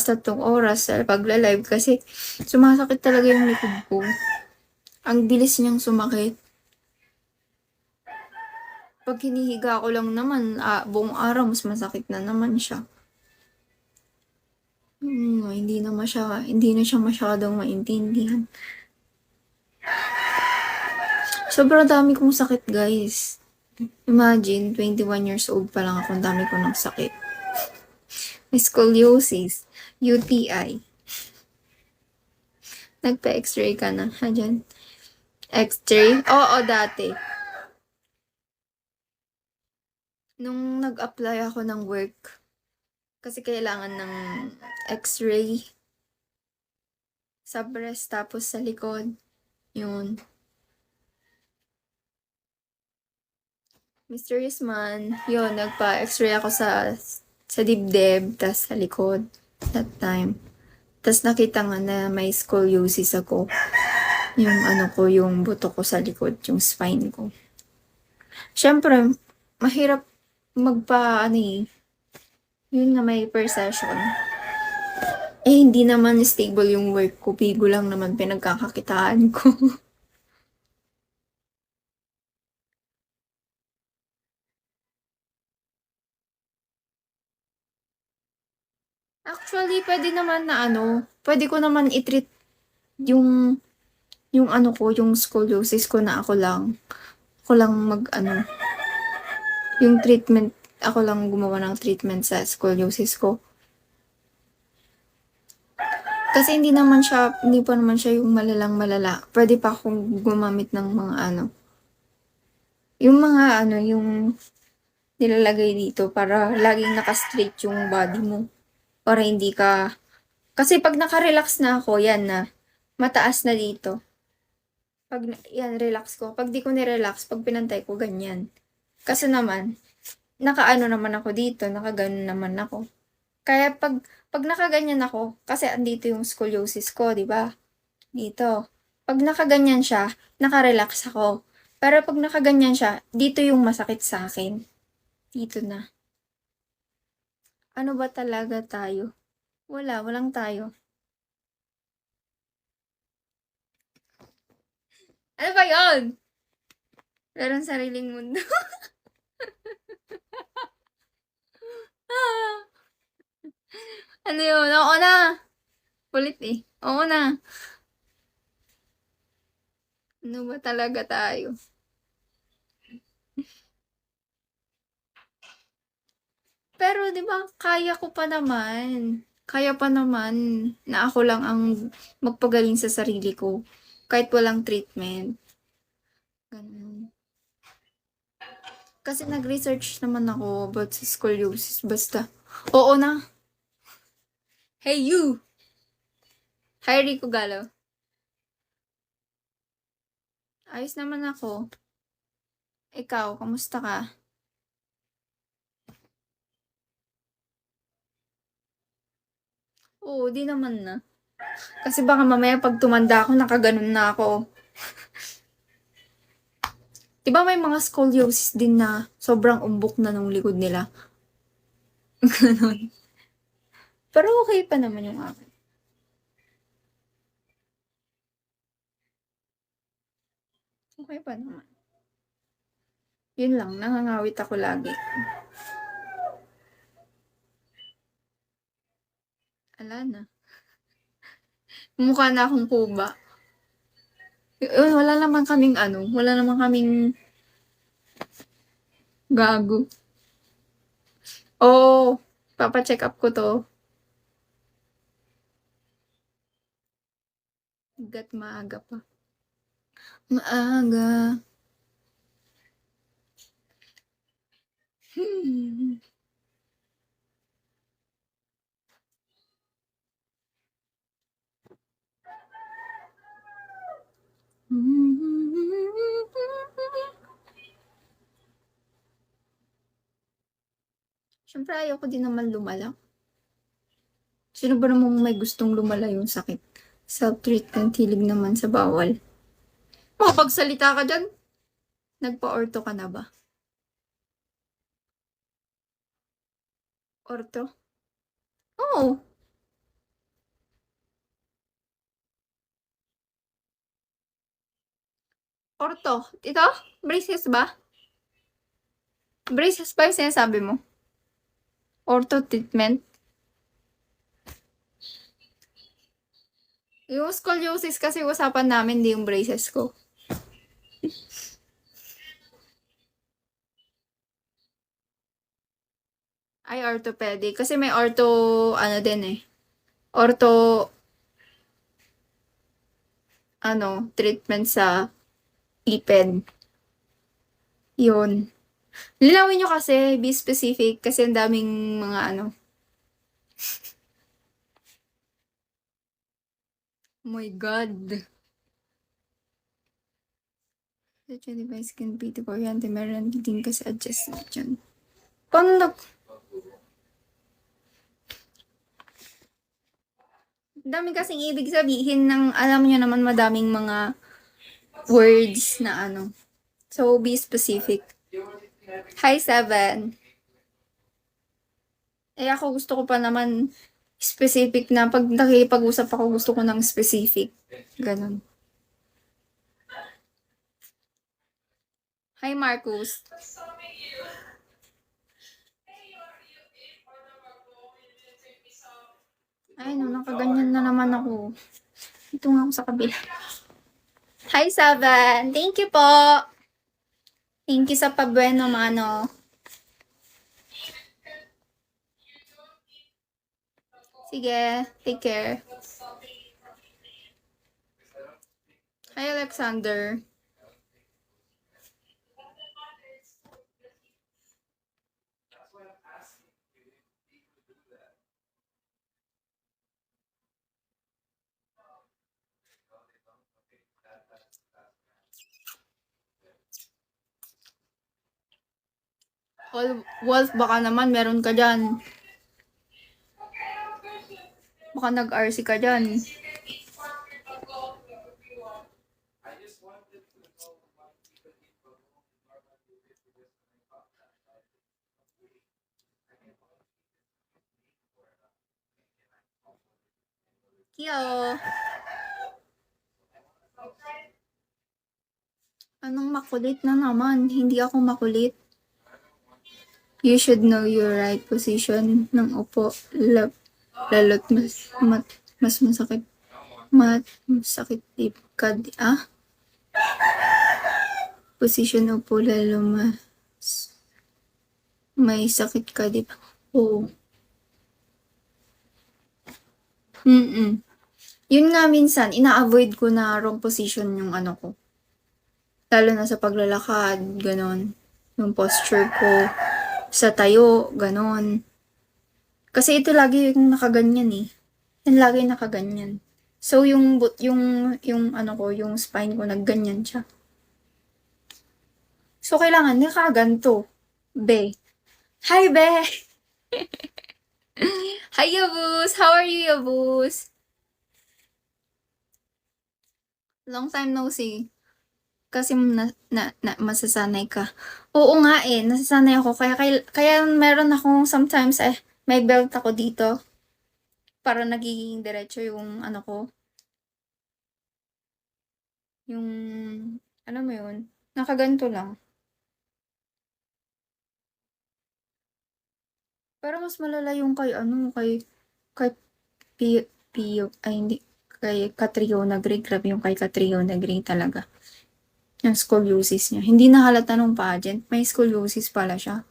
3 oras sa pagla-live kasi sumasakit talaga yung likod ko. Ang bilis niyang sumakit. Pag hinihiga ko lang naman, buong araw mas masakit na naman siya. Hindi na siya masyadong maintindihan. Sobrang dami kong sakit, guys. Imagine, 21 years old pa lang ako, ang dami ko ng sakit. May scoliosis, UTI. Nagpa-x-ray ka na, ha, dyan? X-ray? Oo, dati. Nung nag-apply ako ng work, kasi kailangan ng x-ray sa breast tapos sa likod. Yun. Mysterious man. Yun, nagpa-x-ray ako sa dibdib, tas sa likod. That time. Tas nakita nga na may scoliosis ako. Yung yung buto ko sa likod, yung spine ko. Siyempre, mahirap yun nga may per session. Hindi naman stable yung work ko. Pigo lang naman pinagkakakitaan ko. Actually, pwede naman na pwede ko naman i-treat yung, yung scoliosis ko na ako lang yung treatment, ako lang gumawa ng treatment sa scoliosis ko. Kasi hindi pa naman siya yung malalang malala. Pwede pa akong gumamit ng mga yung mga yung nilalagay dito para laging naka-straight yung body mo. Para hindi ka, kasi pag naka-relax na ako, yan na, mataas na dito. Yan, relax ko. Pag di ko ni-relax, pag pinantay ko, ganyan. Kasi naman, nakaano naman ako dito, nakaganon naman ako. Kaya pag nakaganyan ako, kasi andito yung scoliosis ko, di ba? Dito. Pag nakaganyan siya, nakarelax ako. Pero pag nakaganyan siya, dito yung masakit sa akin. Dito na. Ano ba talaga tayo? Walang tayo. Ano ba yon? Meron sariling mundo. Ano yun? Oo na. Kulit eh. Oo na. Ano ba talaga tayo? Pero 'di ba kaya ko pa naman. Kaya pa naman na ako lang ang magpagaling sa sarili ko kahit walang treatment. Ganun. Kasi nag-research naman ako about sa scoliosis. Basta, oo na. Hey you! Hi Rico Galo. Ayos naman ako. Ikaw, kamusta ka? Oo, di naman na. Kasi baka mamaya pag tumanda ako, nakaganon na ako. Di ba may mga scoliosis din na sobrang umbok na nung likod nila? Ganon. Pero okay pa naman yung akin. Okay pa naman. Yun lang, nangangawit ako lagi. Ala na. Mukha na akong kuba. Wala naman kaming gago. Oh, papa-check up ko to. Hangga't maaga pa. Maaga. Hmm. Siyempre ayoko din naman lumala. Sino ba namang may gustong lumala yung sakit? Self-treatment, hilig naman sa bawal. Makapagsalita ka dyan? Nagpa-orto ka na ba? Orto? Oo. Orto. Ito? Braces ba? Braces ba yung sinasabi mo? Ortho treatment? Yung scoliosis kasi usapan namin, di yung braces ko. Ay, orthopedic. Kasi may ortho, ano din eh. Ortho, treatment sa iped. Yun. Linawin nyo kasi, be specific, kasi ang daming mga Oh my God. The device can be the variante, meron din kasi adjustment dyan. Paano dami kasing ibig sabihin ng, alam nyo naman, madaming mga words na So, be specific. Hi, 7. Eh, ako gusto ko pa naman specific na pag nakipag-usap ako, gusto ko ng specific. Ganon. Hi, Marcus. Ay, no, nakaganyan na naman ako. Ito nga ako sa kabila. Hi, 7. Thank you po. Thank you sa pabueno, mano. Sige, take care. Hi, Alexander. Wolf, baka naman meron ka dyan. Baka nag-RC ka dyan. Kyo. Anong makulit na naman? Hindi ako makulit. You should know your right position ng upo. Lalo't mas masakit. Masakit ka. Position upo lalo may sakit ka, di ba? Oo. Yun nga minsan, ina-avoid ko na wrong position yung ko. Lalo na sa paglalakad, ganon. Yung posture ko, sa tayo, ganon. Kasi ito lagi yung nakaganyan eh. Yan lagi nakaganyan. So, yung yung spine ko, nagganyan siya. So, kailangan nakaganto. Be. Hi, Be! Hi, Yabus! How are you, Yabus? Long time no see. Kasi masasanay ka. Oo nga eh, nasasanay ako. Kaya meron akong sometimes may belt ako dito. Para nagiging diretso yung ko. Yung, mo yun? Nakaganto lang. Pero mas malala yung kay Pio, ay hindi, kay Catriona Gray. Grabe yung kay Catriona Gray talaga. Yung scoliosis niya. Hindi na halata nung pageant. May scoliosis pala siya.